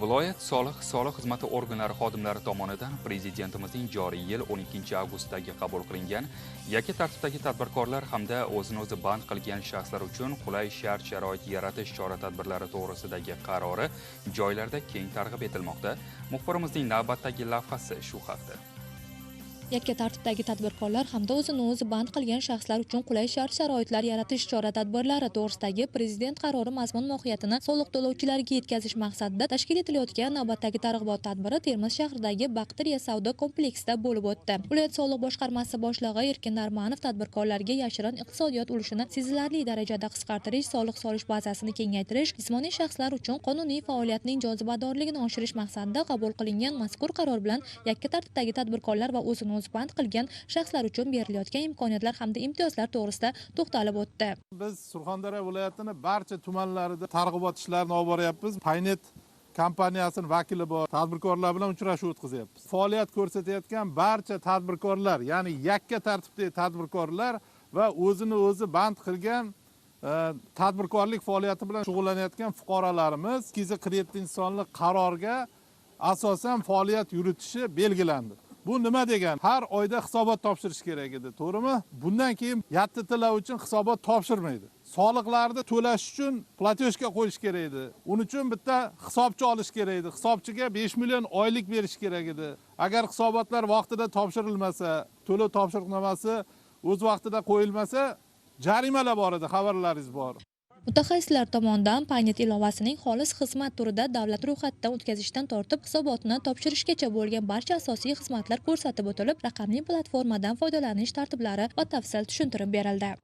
Viloyat soliq xizmati organlari xodimlari tomonidan Prezidentimizning joriy yil 12 avgustdagi qabul qilingan yakka tartibdagi tadbirkorlar hamda o'zini o'zi band qilgan shaxslar uchun qulay shart-sharoit yaratish chora-tadbirlari to'g'risidagi qarori joylarda keng targ'ib etilmoqda. Muxbirimizning navbatdagi lavhasi shu haqda. Yakka tartibdagi tadbirkorlar hamda o'zini o'zi band qilgan shaxslar uchun qulay shart-sharoitlar yaratish chora-tadbirlari to'g'risidagi Prezident qarori mazmun-mohiyatini soliq to'lovchilariga yetkazish maqsadida tashkil etilayotgan navbatdagi targ'ibot tadbiri Termiz shahridagi Baqtriya savdo kompleksida bo'lib o'tdi. Viloyat soliq boshqarmasi boshlig'i Erkin Narmanov tadbirkorlarga yashirin iqtisodiyot ulushini sezilarli darajada qisqartirish, soliq solish bazasini kengaytirish, jismoniy shaxslar uchun qonuniy faoliyatning jozibadorligini oshirish maqsadida qabul qilingan mazkur qaror bilan yakka tartibdagi tadbirkorlar va o'zini o'zi band qilgan shaxslar uchun berilayotgan imkoniyatlar hamda imtiyozlar to'g'risida to'xtalib o'tdi. Biz Surxondaryo viloyatining barcha tumanlarida targ'ibot ishlarini olib boryapmiz. Paynet kompaniyasining vakili bor, tadbirkorlar bilan uchrashuv o'tkazyapmiz. Faoliyat ko'rsatayotgan barcha tadbirkorlar, ya'ni yakka tartibdagi tadbirkorlar va o'zini o'zi band qilgan tadbirkorlik faoliyati bilan shug'ullanayotgan fuqarolarimiz 247-sonli qarorga asosan faoliyat yuritishi belgilandi. Bu nima degan? Har oyda hisobot topshirish kerak edi, to'g'rimi? Bundan keyin yattitilar uchun hisobot topshirmaydi. Soliqlarni to'lash uchun platyoshka qo'yish kerak edi. Uning uchun bitta hisobchi olish kerak edi. Hisobchiga 5 million oylik berish kerak edi. Agar hisobotlar vaqtida topshirilmasa, to'lov topshiriqnomasi o'z vaqtida qo'yilmasa, jarimalar bor edi, xabarlaringiz bor. Mutaxassislar tomonidan Paynet ilovasining xolis xizmat turida davlat ro'yxatidan o'tkazishdan tortib hisobotni topshirishgacha bo'lgan barcha asosiy xizmatlar ko'rsatib o'tilib, raqamli platformadan foydalanish tartiblari batafsil tushuntirib berildi.